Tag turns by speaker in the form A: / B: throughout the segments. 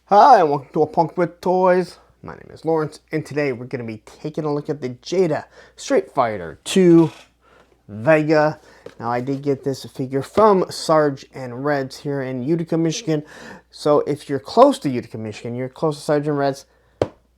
A: Hi, and welcome to A Punk with Toys. My name is Lawrence, and today we're going to be taking a look at the Jada Street Fighter 2 Vega. Now, I did get this figure from Sarge and Reds here in Utica, Michigan. So if you're close to Utica, Michigan, you're close to Sarge and Reds,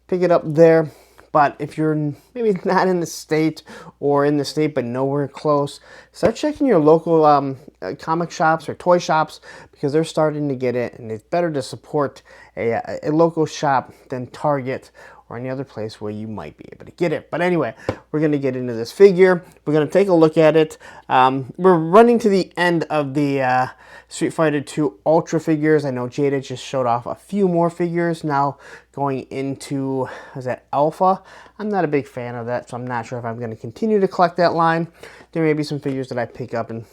A: pick it up there. But if you're maybe not in the state or in the state but nowhere close, start checking your local comic shops or toy shops because they're starting to get it, and it's better to support a local shop than Target or any other place where you might be able to get it. But anyway, we're going to get into this figure. We're going to take a look at it. We're running to the end of the Street Fighter 2 Ultra figures. I know Jada just showed off a few more figures. Now going into, is that Alpha? I'm not a big fan of that, so I'm not sure if I'm going to continue to collect that line. There may be some figures that I pick up and,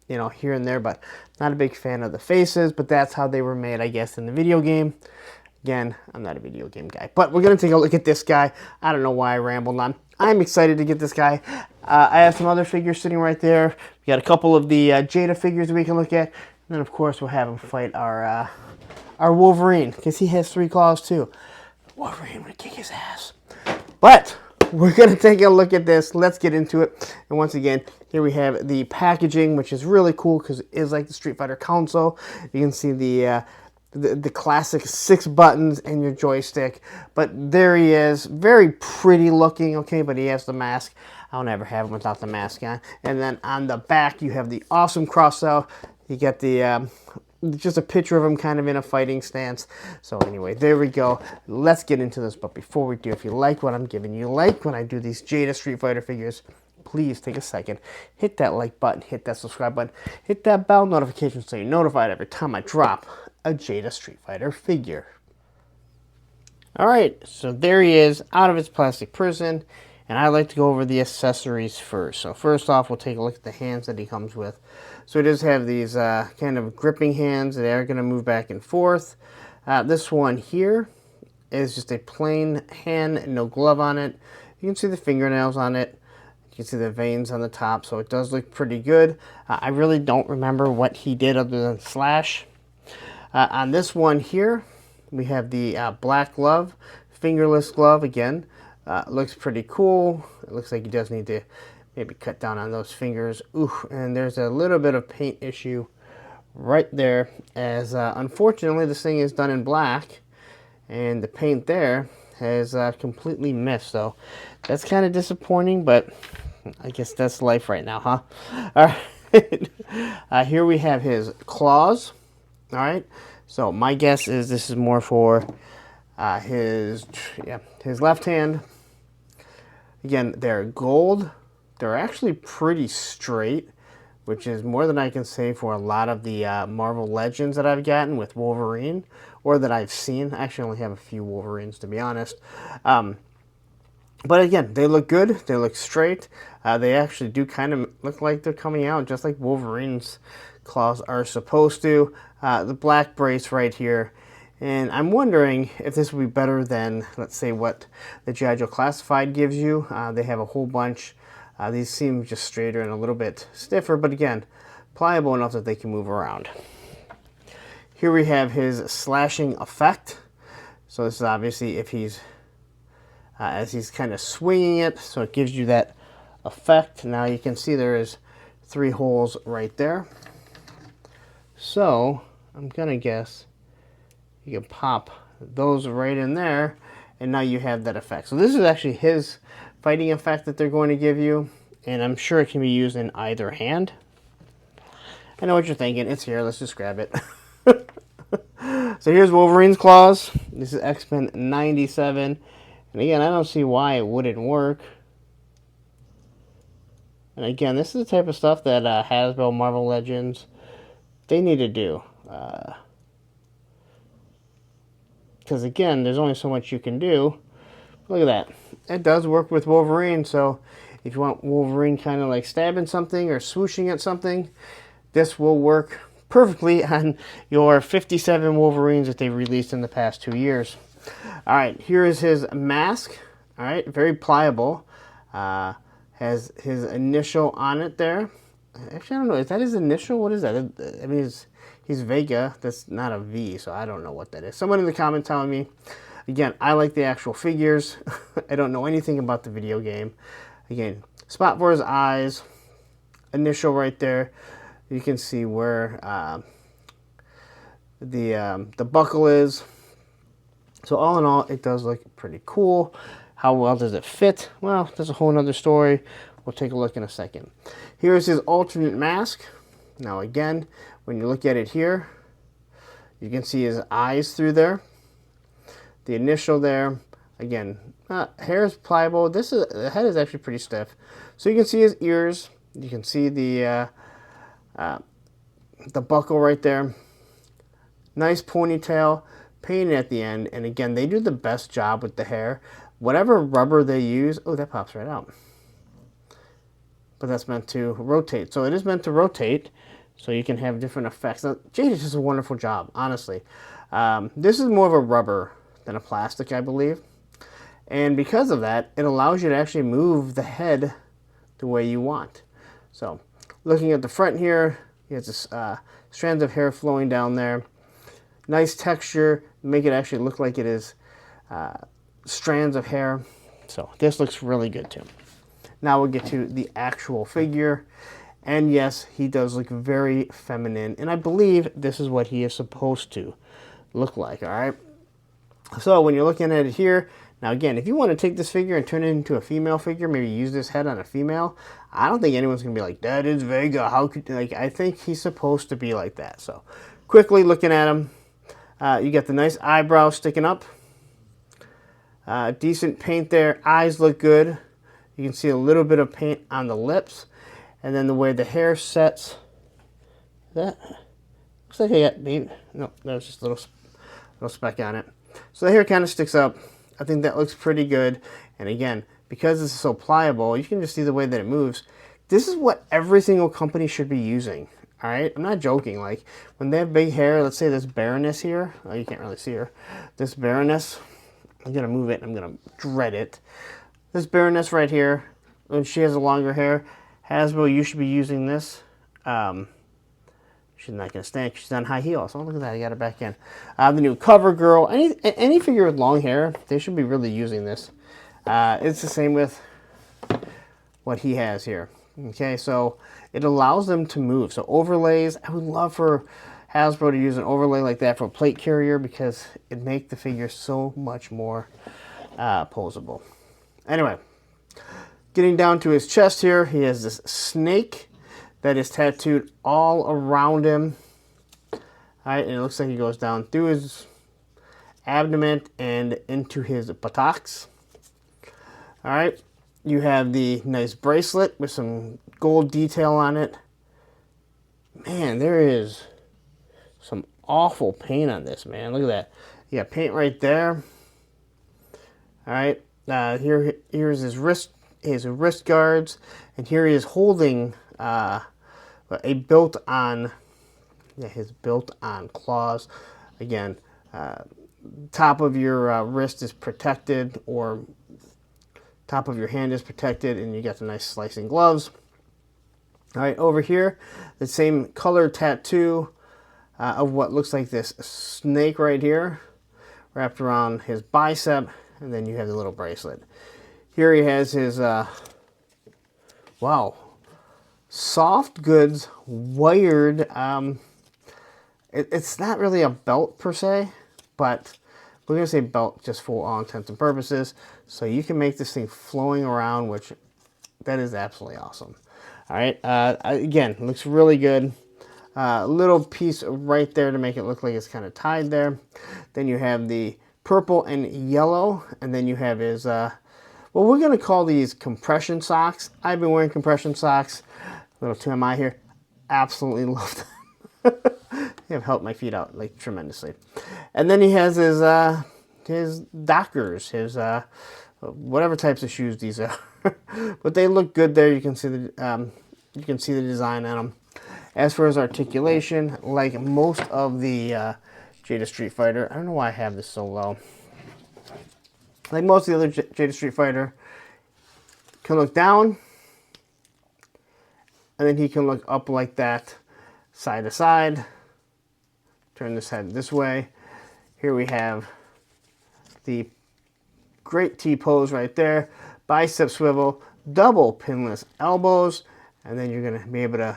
A: you know, here and there, but not a big fan of the faces, but that's how they were made, I guess, in the video game. Again, I'm not a video game guy, but we're going to take a look at this guy. I don't know why I rambled on. I'm excited to get this guy. I have some other figures sitting right there. We got a couple of the Jada figures that we can look at. And then, of course, we'll have him fight our Wolverine, because he has 3 claws, too. Wolverine would kick his ass. But we're going to take a look at this. Let's get into it. And once again, here we have the packaging, which is really cool because it is like the Street Fighter console. You can see the classic 6 buttons and your joystick. But there he is. Very pretty looking, okay, but he has the mask. I'll never have him without the mask on. And then on the back, you have the awesome cross out. You get the just a picture of him kind of in a fighting stance. So anyway, there we go. Let's get into this. But before we do, if you like what I'm giving you, like when I do these Jada Street Fighter figures, please take a second, hit that like button, hit that subscribe button, hit that bell notification so you're notified every time I drop a Jada Street Fighter figure. Alright, so there he is out of his plastic prison, and I like to go over the accessories first. So first off, we'll take a look at the hands that he comes with. So he does have these kind of gripping hands that are going to move back and forth. This one here is just a plain hand, no glove on it. You can see the fingernails on it. You can see the veins on the top, so it does look pretty good. I really don't remember what he did other than slash. On this one here, we have the black glove, fingerless glove again. Looks pretty cool. It looks like he does need to maybe cut down on those fingers. Ooh, and there's a little bit of paint issue right there, as unfortunately this thing is done in black, and the paint there has completely missed. So that's kind of disappointing, but I guess that's life right now, huh? All right. Here we have his claws. All right. So my guess is this is more for his left hand. Again, they're gold. They're actually pretty straight, which is more than I can say for a lot of the Marvel Legends that I've gotten with Wolverine, or that I've seen. I actually only have a few Wolverines, to be honest. But again, they look good. They look straight. They actually do kind of look like they're coming out just like Wolverine's claws are supposed to. The black brace right here. And I'm wondering if this would be better than, let's say, what the G.I. Joe Classified gives you. They have a whole bunch. These seem just straighter and a little bit stiffer, but again, pliable enough that they can move around. Here we have his slashing effect. So this is obviously if he's, as he's kind of swinging it, so it gives you that effect. Now you can see there is 3 holes right there. So I'm gonna guess you can pop those right in there, and now you have that effect. So this is actually his fighting effect that they're going to give you, and I'm sure it can be used in either hand. I know what you're thinking. It's here. Let's just grab it. So here's Wolverine's claws. This is X-Men 97. And again, I don't see why it wouldn't work. And again, this is the type of stuff that Hasbro, Marvel Legends, they need to do. Because again, there's only so much you can do. Look at that. It does work with Wolverine, so if you want Wolverine kind of like stabbing something or swooshing at something, this will work perfectly on your 57 Wolverines that they've released in the past 2 years. Alright, here is his mask. Alright, very pliable. Has his initial on it there. Actually, I don't know. Is that his initial? What is that? I mean, He's Vega. That's not a V, so I don't know what that is. Someone in the comment telling me. Again, I like the actual figures. I don't know anything about the video game. Again, spot for his eyes. Initial right there. You can see where the buckle is. So all in all, it does look pretty cool. How well does it fit? Well, that's a whole nother story. We'll take a look in a second. Here's his alternate mask. Now again, when you look at it here, you can see his eyes through there. The initial there, again, hair is pliable. The head is actually pretty stiff. So you can see his ears. You can see the buckle right there. Nice ponytail, painted at the end. And again, they do the best job with the hair. Whatever rubber they use, oh, that pops right out. But that's meant to rotate. So it is meant to rotate, so you can have different effects. Now, Jada does a wonderful job, honestly. This is more of a rubber than a plastic, I believe. And because of that, it allows you to actually move the head the way you want. So, looking at the front here, he has this, strands of hair flowing down there. Nice texture, make it actually look like it is strands of hair. So, this looks really good too. Now we'll get to the actual figure. And yes, he does look very feminine. And I believe this is what he is supposed to look like, all right? So when you're looking at it here, now again, if you want to take this figure and turn it into a female figure, maybe use this head on a female, I don't think anyone's going to be like, that is Vega. How could, like, I think he's supposed to be like that. So quickly looking at him, you got the nice eyebrows sticking up. Decent paint there. Eyes look good. You can see a little bit of paint on the lips. And then the way the hair sets, that looks like I got maybe, no, that was just a little speck on it. So the hair kind of sticks up. I think that looks pretty good. And again, because this is so pliable, you can just see the way that it moves. This is what every single company should be using. All right, I'm not joking. Like when they have big hair, let's say this Baroness here. Oh, you can't really see her. This Baroness, I'm gonna move it. I'm gonna dread it. This Baroness right here, when she has a longer hair, Hasbro, you should be using this. She's not going to stand. She's on high heels. Oh, look at that. I got her back in. The new Cover Girl. Any figure with long hair, they should be really using this. It's the same with what he has here. Okay, so it allows them to move. So overlays, I would love for Hasbro to use an overlay like that for a plate carrier because it makes the figure so much more posable. Anyway, getting down to his chest here, he has this snake that is tattooed all around him. All right, and it looks like he goes down through his abdomen and into his buttocks. All right, you have the nice bracelet with some gold detail on it. Man, there is some awful paint on this, man. Look at that. You got paint right there. All right, here's his wrist guards, and here he is holding a built-on, his built-on claws. Again, top of your wrist is protected, or top of your hand is protected, and you got the nice slicing gloves. All right, over here, the same color tattoo of what looks like this snake right here, wrapped around his bicep, and then you have the little bracelet. Here he has his, wow, soft goods wired. It's not really a belt per se, but we're going to say belt just for all intents and purposes. So you can make this thing flowing around, which that is absolutely awesome. All right, again, looks really good. Little piece right there to make it look like it's kind of tied there. Then you have the purple and yellow, and then you have his, well, we're going to call these compression socks. I've been wearing compression socks. Little TMI here. Absolutely love them. They have helped my feet out like tremendously. And then he has his Dockers, his whatever types of shoes these are. But they look good there. You can see the design on them. As for his articulation, like most of the Jada Street Fighter, I don't know why I have this so low. Like most of the other Jada Street Fighter, can look down, and then he can look up like that, side to side. turn this head this way. Here we have the great T-pose right there. Bicep swivel, double pinless elbows, and then you're going to be able to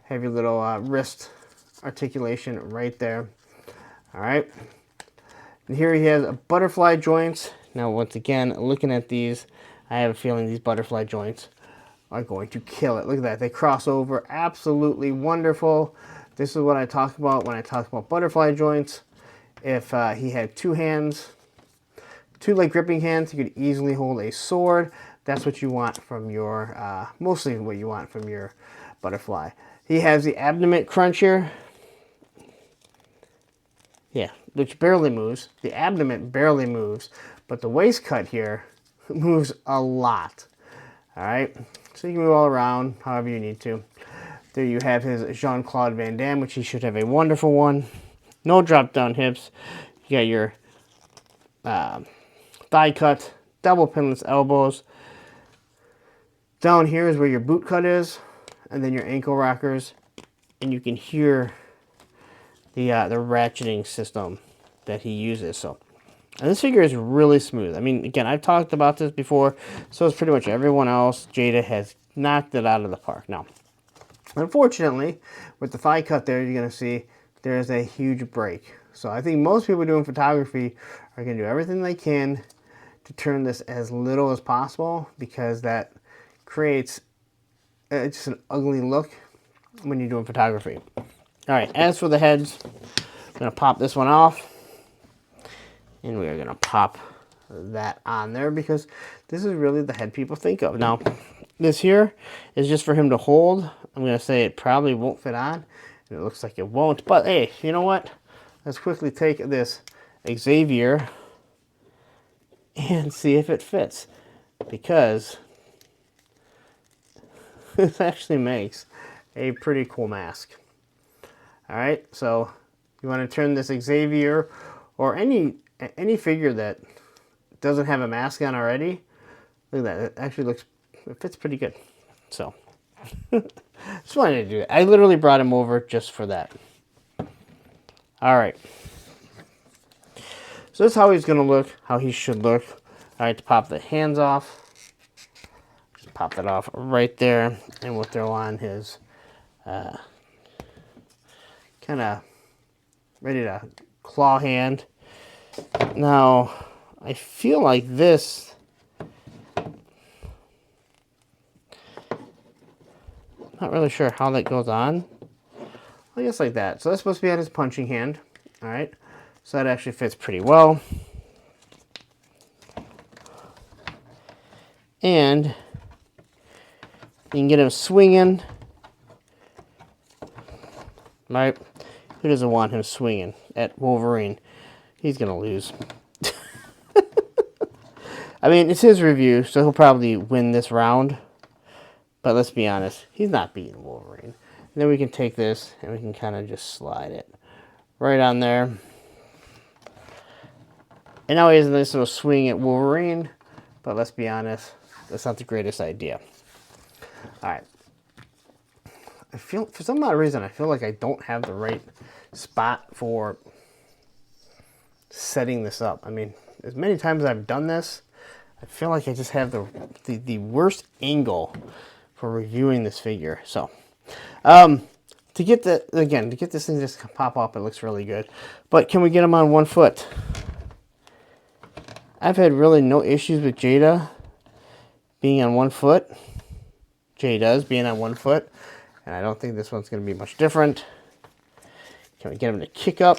A: have your little wrist articulation right there. All right. And here he has butterfly joints. Now, once again, looking at these, I have a feeling these butterfly joints are going to kill it. Look at that. They cross over. Absolutely wonderful. This is what I talk about when I talk about butterfly joints. If he had two hands, two leg gripping hands, you could easily hold a sword. That's what you want from your, mostly what you want from your butterfly. He has the abdomen crunch here. Yeah, which barely moves. The abdomen barely moves, but the waist cut here moves a lot. All right, so you can move all around however you need to. There you have his Jean-Claude Van Damme, which he should have a wonderful one. No drop down hips. You got your thigh cut, double pinless elbows. Down here is where your boot cut is, and then your ankle rockers, and you can hear the ratcheting system that he uses. So, and this figure is really smooth. I mean, again, I've talked about this before, so it's pretty much everyone else. Jada has knocked it out of the park. Now, unfortunately, with the thigh cut there, you're going to see there's a huge break. So I think most people doing photography are going to do everything they can to turn this as little as possible, because that creates just an ugly look when you're doing photography. All right, as for the heads, I'm going to pop this one off. And we are going to pop that on there, because this is really the head people think of. Now, this here is just for him to hold. I'm going to say it probably won't fit on. And it looks like it won't. But hey, you know what? Let's quickly take this Xavier and see if it fits. Because this actually makes a pretty cool mask. All right, so you want to turn this Xavier or any figure that doesn't have a mask on already. Look at that. It actually it fits pretty good. So, just wanted to do that. I literally brought him over just for that. All right. So this is how he's going to look, how he should look. All right, to pop the hands off. Just pop that off right there. And we'll throw on his kind of ready to claw hand. Now, I feel like this, not really sure how that goes on. I guess like that. So that's supposed to be on his punching hand. All right. So that actually fits pretty well. And you can get him swinging. Right? Who doesn't want him swinging at Wolverine? He's going to lose. I mean, it's his review, so he'll probably win this round. But let's be honest, he's not beating Wolverine. And then we can take this and we can kind of just slide it right on there. And now he has a nice little swing at Wolverine. But let's be honest, that's not the greatest idea. All right. I feel, for some odd reason, I feel like I don't have the right spot for setting this up. I mean, as many times as I've done this, I feel like I just have the worst angle for reviewing this figure. So, to get this thing to just pop up, it looks really good. But can we get him on one foot? I've had really no issues with Jada being on one foot. Jada's being on one foot. And I don't think this one's going to be much different. Can we get him to kick up?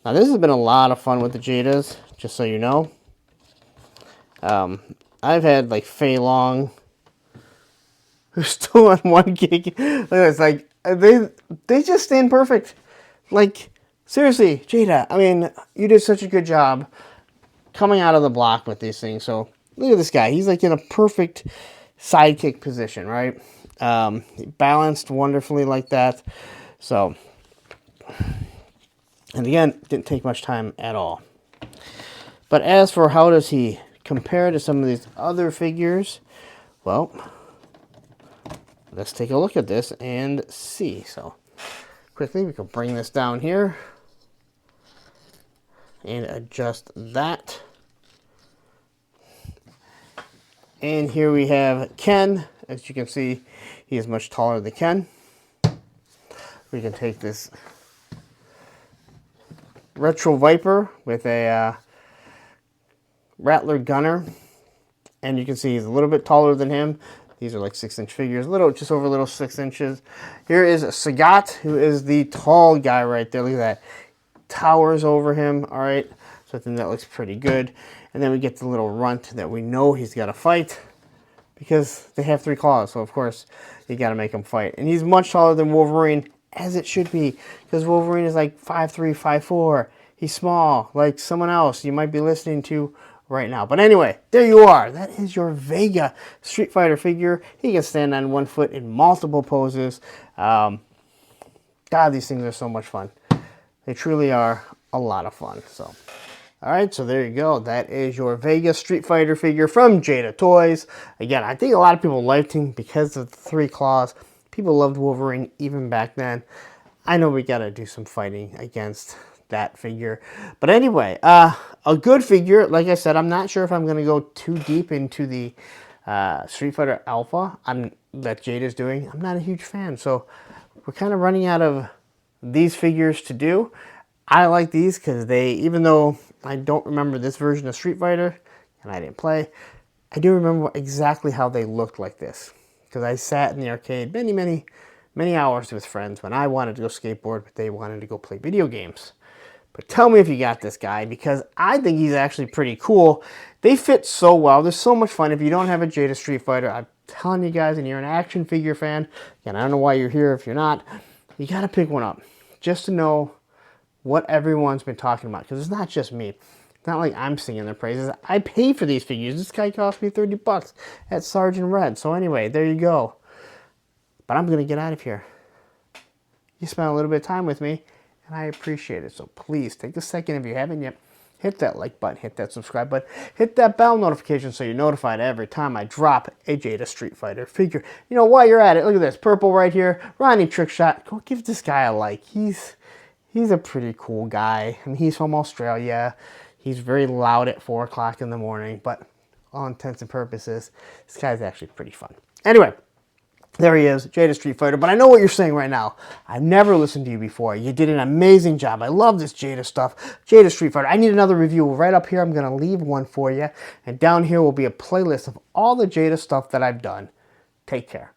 A: Now, this has been a lot of fun with the Jadas, just so you know. I've had, like, Fei Long, who's still on one kick. It's like, they just stand perfect. Like, seriously, Jada, I mean, you did such a good job coming out of the block with these things. So, look at this guy. He's, like, in a perfect sidekick position, right? Balanced wonderfully like that. So, and again, didn't take much time at all. But as for how does he compare to some of these other figures, well, let's take a look at this and see. So, quickly, we can bring this down here and adjust that. And here we have Ken. As you can see, he is much taller than Ken. We can take this Retro Viper with a Rattler Gunner, and you can see he's a little bit taller than him. These are like 6-inch figures, just over a little 6 inches. Here is Sagat, who is the tall guy right there. Look at that. Towers over him. All right, so I think that looks pretty good. And then we get the little runt that we know he's got to fight because they have 3 claws. So of course you got to make him fight. And he's much taller than Wolverine, as it should be, because Wolverine is like 5'3", 5'4". He's small, like someone else you might be listening to right now. But anyway, there you are. That is your Vega Street Fighter figure. He can stand on 1 foot in multiple poses. God, these things are so much fun. They truly are a lot of fun. So, all right, so there you go. That is your Vega Street Fighter figure from Jada Toys. Again, I think a lot of people liked him because of the 3 claws. People loved Wolverine even back then. I know we got to do some fighting against that figure. But anyway, a good figure. Like I said, I'm not sure if I'm going to go too deep into the Street Fighter Alpha that Jada's doing. I'm not a huge fan. So we're kind of running out of these figures to do. I like these because they, even though I don't remember this version of Street Fighter, and I didn't play, I do remember exactly how they looked like this. Because I sat in the arcade many hours with friends when I wanted to go skateboard, but they wanted to go play video games. But tell me if you got this guy, because I think he's actually pretty cool. They fit so well. They're so much fun. If you don't have a Jada Street Fighter, I'm telling you guys, and you're an action figure fan, and I don't know why you're here if you're not, you got to pick one up just to know what everyone's been talking about. Because it's not just me. It's not like I'm singing their praises. I pay for these figures. This guy cost me $30 at Sergeant Red. So anyway, there you go. But I'm going to get out of here. You spent a little bit of time with me, and I appreciate it. So please take a second, if you haven't yet, hit that like button, hit that subscribe button, hit that bell notification so you're notified every time I drop a Jada Street Fighter figure. You know, while you're at it, look at this purple right here, Ronnie Trickshot. Go give this guy a like. He's a pretty cool guy. I mean, he's from Australia. He's very loud at 4 o'clock in the morning, but all intents and purposes, this guy's actually pretty fun. Anyway, there he is, Jada Street Fighter. But I know what you're saying right now. I've never listened to you before. You did an amazing job. I love this Jada stuff. Jada Street Fighter. I need another review. Right up here, I'm going to leave one for you. And down here will be a playlist of all the Jada stuff that I've done. Take care.